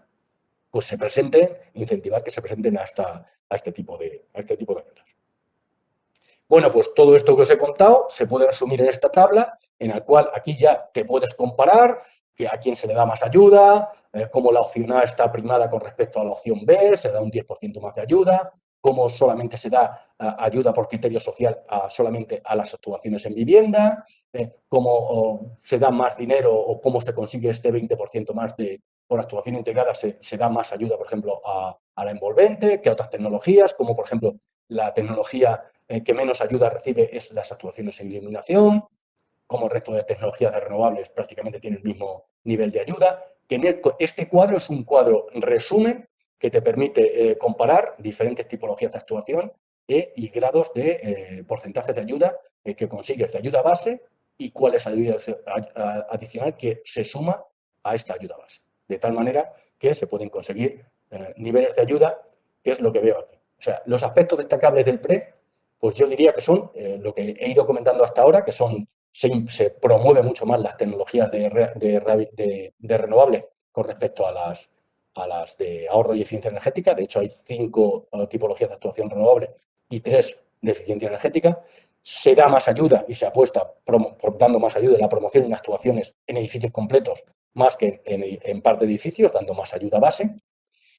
pues se presenten, incentivar que se presenten a este tipo de ayudas. Bueno, pues todo esto que os he contado se puede resumir en esta tabla, en la cual aquí ya te puedes comparar a quién se le da más ayuda, cómo la opción A está primada con respecto a la opción B, se da un 10% más de ayuda, cómo solamente se da ayuda por criterio social solamente a las actuaciones en vivienda, cómo se da más dinero o cómo se consigue este 20% más por actuación integrada, se da más ayuda, por ejemplo, a la envolvente que a otras tecnologías, como por ejemplo la tecnología que menos ayuda recibe es las actuaciones en iluminación, como el resto de tecnologías de renovables prácticamente tiene el mismo nivel de ayuda. Este cuadro es un cuadro resumen que te permite comparar diferentes tipologías de actuación y grados de porcentaje de ayuda que consigues de ayuda base y cuál es la ayuda adicional que se suma a esta ayuda base. De tal manera que se pueden conseguir niveles de ayuda, que es lo que veo aquí. O sea, los aspectos destacables del PRE, pues yo diría que son lo que he ido comentando hasta ahora, que son se promueve mucho más las tecnologías de renovables con respecto a las de ahorro y eficiencia energética. De hecho, hay 5 tipologías de actuación renovable y 3 de eficiencia energética. Se da más ayuda y se apuesta dando más ayuda en la promoción y en actuaciones en edificios completos más que en parte de edificios, dando más ayuda base.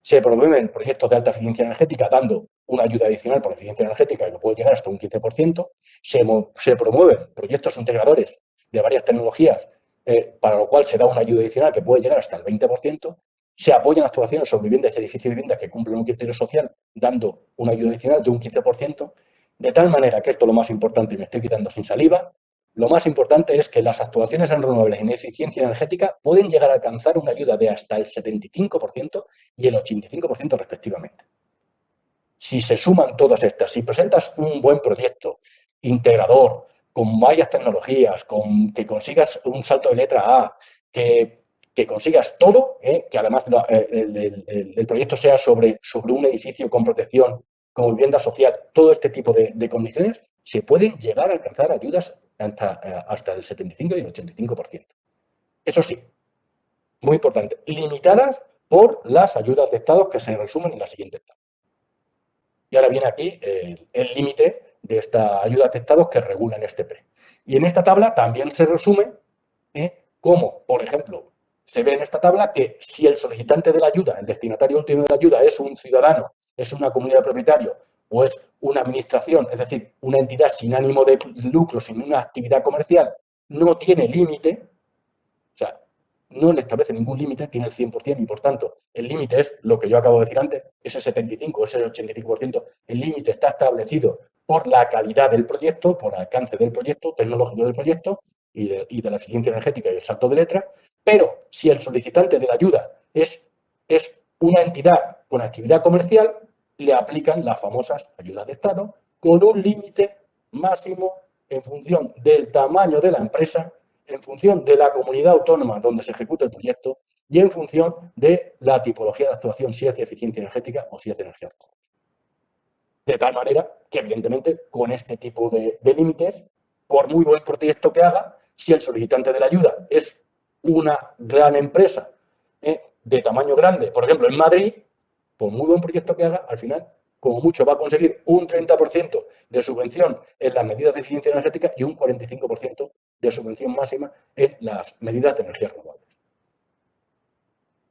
Se promueven proyectos de alta eficiencia energética dando una ayuda adicional por eficiencia energética que puede llegar hasta un 15%. Se promueven proyectos integradores de varias tecnologías para lo cual se da una ayuda adicional que puede llegar hasta el 20%. Se apoyan actuaciones sobre viviendas y edificios de viviendas que cumplen un criterio social dando una ayuda adicional de un 15%. De tal manera que esto es lo más importante y me estoy quitando sin saliva. Lo más importante es que las actuaciones en renovables en eficiencia energética pueden llegar a alcanzar una ayuda de hasta el 75% y el 85% respectivamente. Si se suman todas estas, si presentas un buen proyecto integrador, con varias tecnologías, que consigas un salto de letra A, que consigas todo, que además el proyecto sea sobre un edificio con protección, como vivienda social, todo este tipo de condiciones, se pueden llegar a alcanzar ayudas hasta el 75 y el 85%. Eso sí, muy importante, limitadas por las ayudas de Estado que se resumen en la siguiente tabla. Y ahora viene aquí el límite de esta ayuda de Estados que regulan este PRE. Y en esta tabla también se resume cómo, por ejemplo, se ve en esta tabla que si el solicitante de la ayuda, el destinatario último de la ayuda, es un ciudadano, es una comunidad de propietarios o es una administración, es decir, una entidad sin ánimo de lucro, sin una actividad comercial, no tiene límite, o sea, no le establece ningún límite, tiene el 100% y por tanto el límite es lo que yo acabo de decir antes, ese 75, ese 85%, el límite está establecido por la calidad del proyecto, por el alcance del proyecto, tecnológico del proyecto y de la eficiencia energética y el salto de letra, pero si el solicitante de la ayuda es una entidad con actividad comercial, le aplican las famosas ayudas de Estado con un límite máximo en función del tamaño de la empresa, en función de la comunidad autónoma donde se ejecuta el proyecto y en función de la tipología de actuación, si es de eficiencia energética o si es de energía renovable. De tal manera que, evidentemente, con este tipo de límites, por muy buen proyecto que haga, si el solicitante de la ayuda es una gran empresa de tamaño grande, por ejemplo, en Madrid, por muy buen proyecto que haga, al final, como mucho, va a conseguir un 30% de subvención en las medidas de eficiencia energética y un 45% de subvención máxima en las medidas de energías renovables.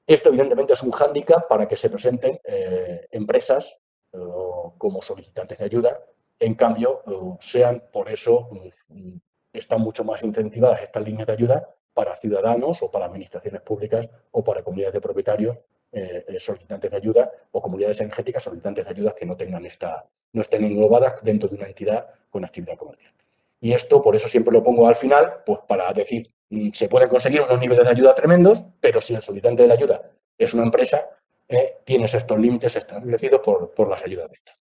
Esto, evidentemente, es un hándicap para que se presenten empresas como solicitantes de ayuda. En cambio, por eso están mucho más incentivadas estas líneas de ayuda para ciudadanos o para administraciones públicas o para comunidades de propietarios solicitantes de ayuda o comunidades energéticas solicitantes de ayuda que no estén englobadas dentro de una entidad con actividad comercial. Y esto, por eso siempre lo pongo al final, pues para decir, se pueden conseguir unos niveles de ayuda tremendos, pero si el solicitante de la ayuda es una empresa, tienes estos límites establecidos por las ayudas de Estado.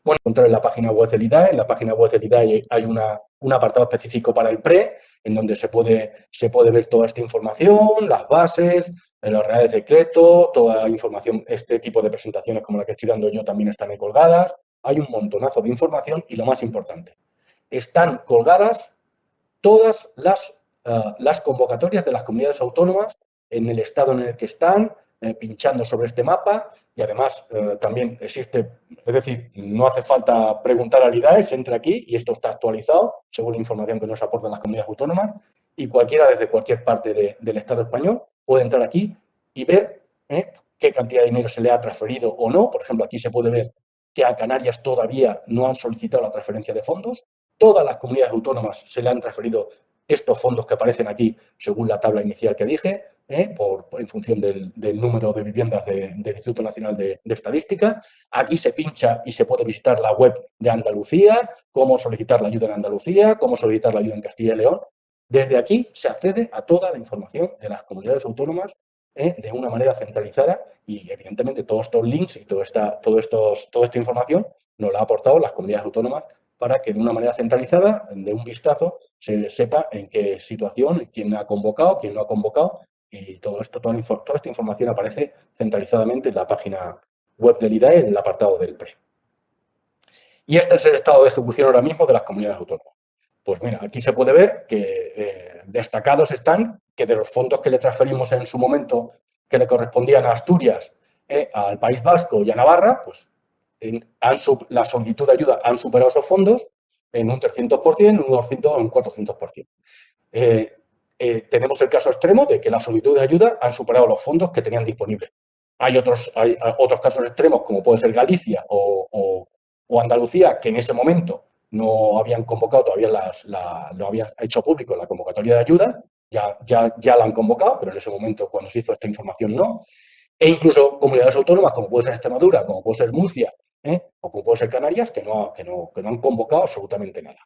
Bueno, encontrar en la página web del IDAE. En la página web del IDAE hay un apartado específico para el PRE, en donde se puede ver toda esta información, las bases, los reales decretos, toda información, este tipo de presentaciones como la que estoy dando yo también están ahí colgadas. Hay un montonazo de información y lo más importante, están colgadas todas las convocatorias de las comunidades autónomas en el estado en el que están, pinchando sobre este mapa, y además también existe, es decir, no hace falta preguntar al IDAE, se entra aquí y esto está actualizado según la información que nos aportan las comunidades autónomas, y cualquiera desde cualquier parte del Estado español puede entrar aquí y ver qué cantidad de dinero se le ha transferido o no. Por ejemplo, aquí se puede ver que a Canarias todavía no han solicitado la transferencia de fondos. Todas las comunidades autónomas se le han transferido estos fondos que aparecen aquí según la tabla inicial que dije, en función del número de viviendas del Instituto Nacional de Estadística. Aquí se pincha y se puede visitar la web de Andalucía, cómo solicitar la ayuda en Andalucía, cómo solicitar la ayuda en Castilla y León. Desde aquí se accede a toda la información de las comunidades autónomas de una manera centralizada, y evidentemente todos estos links y toda esta información nos la ha aportado las comunidades autónomas para que de una manera centralizada, de un vistazo, se sepa en qué situación, quién ha convocado, quién no ha convocado, y todo esto, toda esta información aparece centralizadamente en la página web del IDAE, en el apartado del PRE. Y este es el estado de ejecución ahora mismo de las comunidades autónomas. Pues mira, aquí se puede ver que destacados están que de los fondos que le transferimos en su momento, que le correspondían a Asturias, al País Vasco y a Navarra, pues la solicitud de ayuda han superado esos fondos en un 300%, un 200%, un 400%. Tenemos el caso extremo de que las solicitudes de ayuda han superado los fondos que tenían disponibles. Hay otros casos extremos, como puede ser Galicia o Andalucía, que en ese momento no habían convocado todavía, no habían hecho público la convocatoria de ayuda, ya la han convocado, pero en ese momento, cuando se hizo esta información, no. E incluso comunidades autónomas, como puede ser Extremadura, como puede ser Murcia, o como puede ser Canarias, que no han convocado absolutamente nada.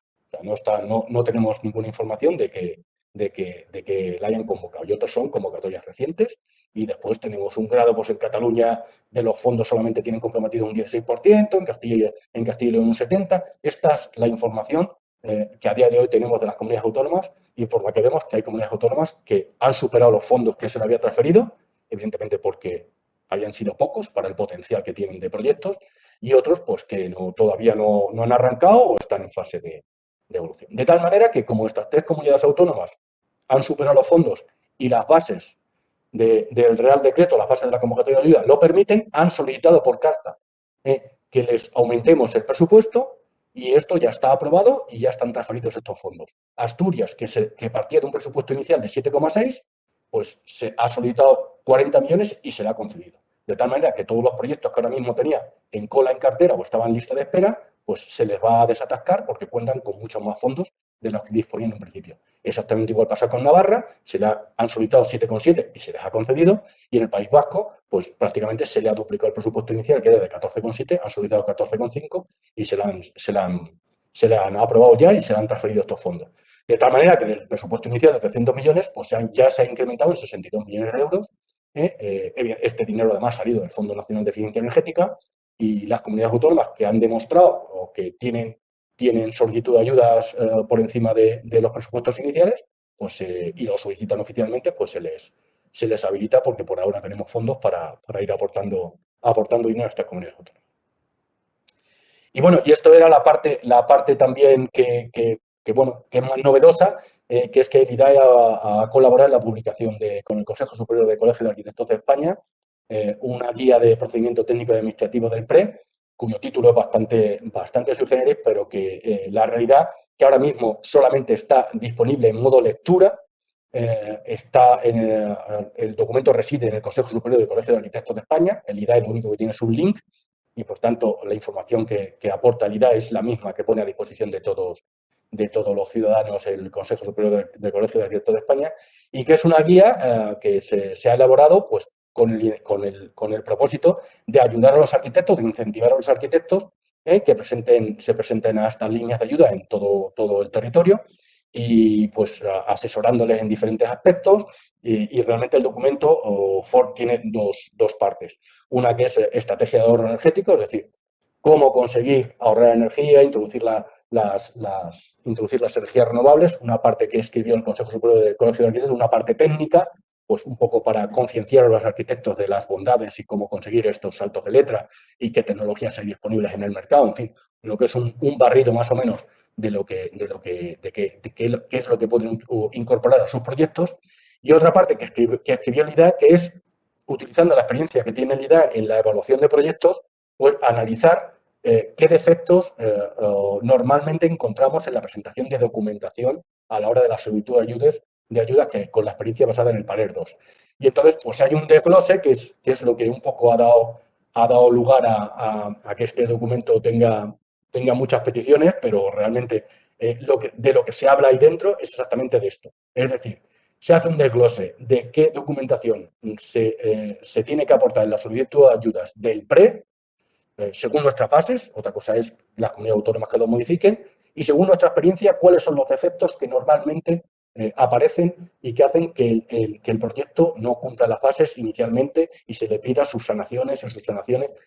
O sea, no tenemos ninguna información de que la hayan convocado. Y otros son convocatorias recientes. Y después tenemos un grado, pues en Cataluña de los fondos solamente tienen comprometido un 16%, en Castilla y León un 70%. Esta es la información que a día de hoy tenemos de las comunidades autónomas, y por la que vemos que hay comunidades autónomas que han superado los fondos que se le había transferido, evidentemente porque habían sido pocos para el potencial que tienen de proyectos, y otros pues que todavía no han arrancado o están en fase de evolución. De tal manera que, como estas tres comunidades autónomas han superado los fondos y las bases del Real Decreto, las bases de la convocatoria de ayuda lo permiten, han solicitado por carta que les aumentemos el presupuesto, y esto ya está aprobado y ya están transferidos estos fondos. Asturias, que partía de un presupuesto inicial de 7,6, pues se ha solicitado 40 millones y se le ha concedido. De tal manera que todos los proyectos que ahora mismo tenía en cola, en cartera o estaban en lista de espera, pues se les va a desatascar porque cuentan con muchos más fondos de los que disponían en principio. Exactamente igual pasa con Navarra, han solicitado 7,7 y se les ha concedido, y en el País Vasco, pues prácticamente se le ha duplicado el presupuesto inicial, que era de 14,7, han solicitado 14,5 y se le han aprobado ya y se le han transferido estos fondos. De tal manera que del presupuesto inicial de 300 millones, pues ya se ha incrementado en 62 millones de euros. Este dinero además ha salido del Fondo Nacional de Eficiencia Energética, y las comunidades autónomas que han demostrado o que tienen solicitud de ayudas por encima de los presupuestos iniciales, pues, y lo solicitan oficialmente, pues se les habilita, porque por ahora tenemos fondos para ir aportando dinero a estas comunidades autónomas. Y bueno, y esto era la parte también que es más novedosa, que es que el IDAE ha colaborado en la publicación con el Consejo Superior de Colegios de Arquitectos de España, una guía de procedimiento técnico y administrativo del PRE, cuyo título es bastante sui generis, pero que la realidad que ahora mismo solamente está disponible en modo lectura. El documento reside en el Consejo Superior de Colegios de Arquitectos de España. El IDAE lo único que tiene es un link, y por tanto la información que aporta el IDAE es la misma que pone a disposición de todos los ciudadanos el Consejo Superior de Colegios de Arquitectos de España, y que es una guía que se ha elaborado pues con el propósito de ayudar a los arquitectos, de incentivar a los arquitectos que se presenten a estas líneas de ayuda en todo el territorio, y pues asesorándoles en diferentes aspectos, Y realmente el documento Ford tiene dos partes. Una que es estrategia de ahorro energético, es decir, cómo conseguir ahorrar energía, introducir las energías renovables, una parte que escribió el Consejo Superior del Colegio de Arquitectos, una parte técnica, pues un poco para concienciar a los arquitectos de las bondades y cómo conseguir estos saltos de letra y qué tecnologías hay disponibles en el mercado, en fin, lo que es un barrido más o menos qué es lo que pueden incorporar a sus proyectos. Y otra parte que escribió el IDA, que es, utilizando la experiencia que tiene el IDA en la evaluación de proyectos, pues analizar qué defectos normalmente encontramos en la presentación de documentación a la hora de la solicitud de ayudas que, con la experiencia basada en el PANER 2. Y entonces, pues hay un desglose que es lo que un poco ha dado lugar a que este documento tenga muchas peticiones, pero realmente de lo que se habla ahí dentro es exactamente de esto. Es decir, se hace un desglose de qué documentación se tiene que aportar en la solicitud de ayudas del PRE, según nuestras fases, otra cosa es las comunidades autónomas que lo modifiquen, y según nuestra experiencia, cuáles son los defectos que normalmente aparecen y que hacen que el proyecto no cumpla las fases inicialmente y se le pida subsanaciones,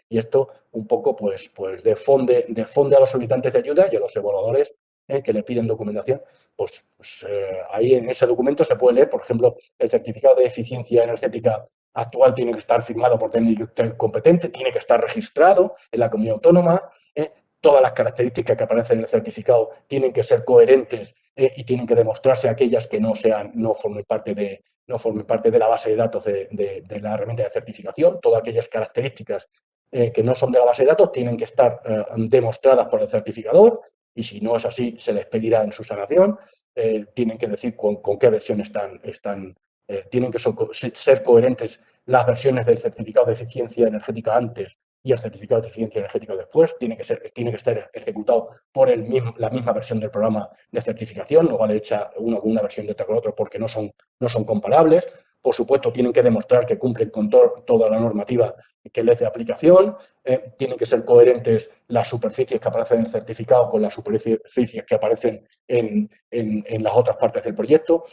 y esto un poco pues defonde a los solicitantes de ayuda y a los evaluadores que le piden documentación. Ahí en ese documento se puede leer, por ejemplo, el certificado de eficiencia energética actual tiene que estar firmado por técnico competente, tiene que estar registrado en la comunidad autónoma, todas las características que aparecen en el certificado tienen que ser coherentes y tienen que demostrarse aquellas que no formen parte de la base de datos de la herramienta de certificación. Todas aquellas características que no son de la base de datos tienen que estar demostradas por el certificador, y si no es así, se les pedirá en su sanación. Tienen que decir con qué versión tienen que ser coherentes las versiones del certificado de eficiencia energética antes y el certificado de eficiencia energética después. Tiene que estar ejecutado por la misma versión del programa de certificación, no vale hecha uno con una versión de otra con otro porque no son comparables. Por supuesto, tienen que demostrar que cumplen con toda la normativa que les de aplicación. Tienen que ser coherentes las superficies que aparecen en el certificado con las superficies que aparecen en las otras partes del proyecto.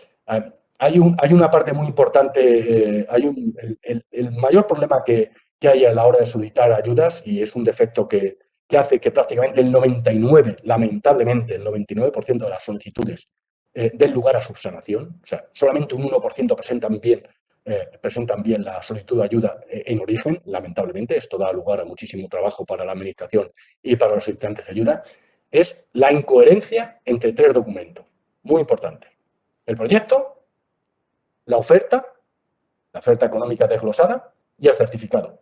Hay una parte muy importante, el mayor problema que hay a la hora de solicitar ayudas, y es un defecto que hace que prácticamente lamentablemente el 99% de las solicitudes den lugar a subsanación. O sea, solamente un 1% presentan bien la solicitud de ayuda en origen, lamentablemente. Esto da lugar a muchísimo trabajo para la administración y para los solicitantes de ayuda. Es la incoherencia entre tres documentos, muy importante. El proyecto, la oferta económica desglosada y el certificado.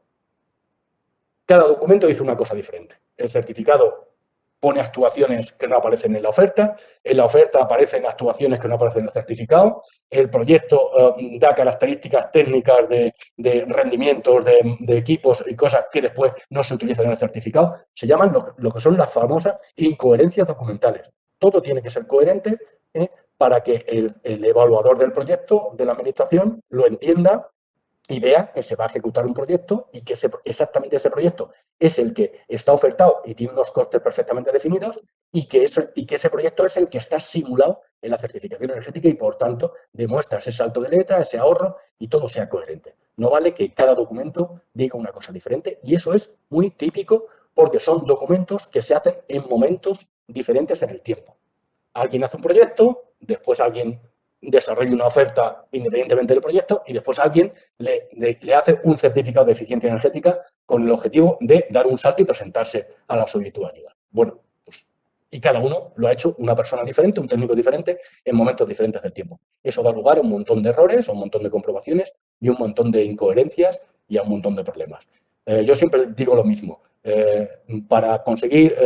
Cada documento dice una cosa diferente. El certificado pone actuaciones que no aparecen en la oferta aparecen actuaciones que no aparecen en el certificado, el proyecto da características técnicas de rendimientos de equipos y cosas que después no se utilizan en el certificado. Se llaman lo que son las famosas incoherencias documentales. Todo tiene que ser coherente para que el evaluador del proyecto, de la administración, lo entienda y vea que se va a ejecutar un proyecto y que exactamente ese proyecto es el que está ofertado y tiene unos costes perfectamente definidos, y que ese proyecto es el que está simulado en la certificación energética y, por tanto, demuestra ese salto de letra, ese ahorro, y todo sea coherente. No vale que cada documento diga una cosa diferente, y eso es muy típico porque son documentos que se hacen en momentos diferentes en el tiempo. Alguien hace un proyecto, después alguien desarrolla una oferta independientemente del proyecto, y después alguien le hace un certificado de eficiencia energética con el objetivo de dar un salto y presentarse a la solicitud de ayuda. Bueno, pues, y cada uno lo ha hecho una persona diferente, un técnico diferente, en momentos diferentes del tiempo. Eso da lugar a un montón de errores, a un montón de comprobaciones y un montón de incoherencias y a un montón de problemas. Yo siempre digo lo mismo. Para conseguir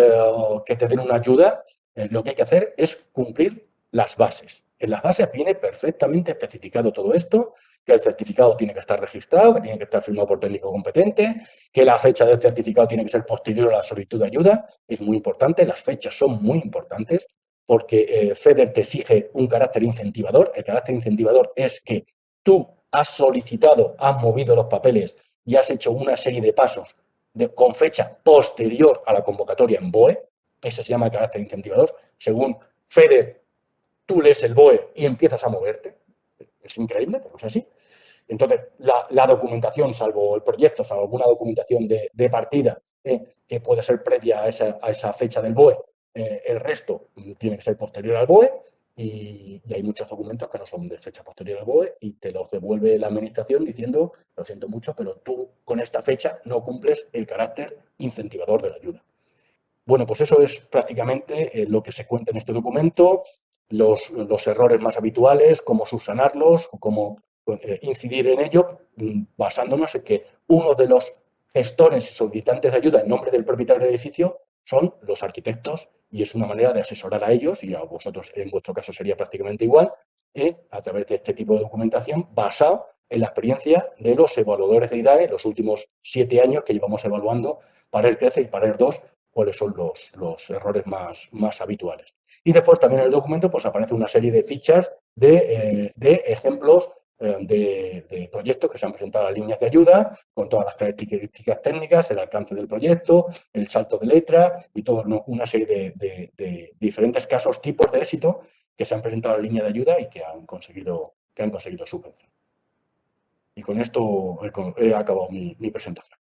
que te den una ayuda, lo que hay que hacer es cumplir las bases. En las bases viene perfectamente especificado todo esto, que el certificado tiene que estar registrado, que tiene que estar firmado por técnico competente, que la fecha del certificado tiene que ser posterior a la solicitud de ayuda. Es muy importante, las fechas son muy importantes porque FEDER te exige un carácter incentivador. El carácter incentivador es que tú has solicitado, has movido los papeles y has hecho una serie de pasos con fecha posterior a la convocatoria en BOE. Ese se llama el carácter incentivador. Según FEDER, tú lees el BOE y empiezas a moverte. Es increíble, pero es así. Entonces, la documentación, salvo el proyecto, salvo alguna documentación de partida que puede ser previa a esa fecha del BOE, el resto tiene que ser posterior al BOE y hay muchos documentos que no son de fecha posterior al BOE y te los devuelve la administración diciendo, lo siento mucho, pero tú con esta fecha no cumples el carácter incentivador de la ayuda. Bueno, pues eso es prácticamente lo que se cuenta en este documento, los errores más habituales, cómo subsanarlos, cómo incidir en ello, basándonos en que uno de los gestores y solicitantes de ayuda en nombre del propietario del edificio son los arquitectos y es una manera de asesorar a ellos, y a vosotros en vuestro caso sería prácticamente igual, a través de este tipo de documentación basado en la experiencia de los evaluadores de IDAE los últimos 7 años que llevamos evaluando para el CRECE y para el 2 cuáles son los errores más habituales. Y después también en el documento pues, aparece una serie de fichas de ejemplos de proyectos que se han presentado a las líneas de ayuda, con todas las características técnicas, el alcance del proyecto, el salto de letra y toda una serie de diferentes casos, tipos de éxito que se han presentado a la línea de ayuda y que han conseguido subvención. Y con esto he acabado mi presentación.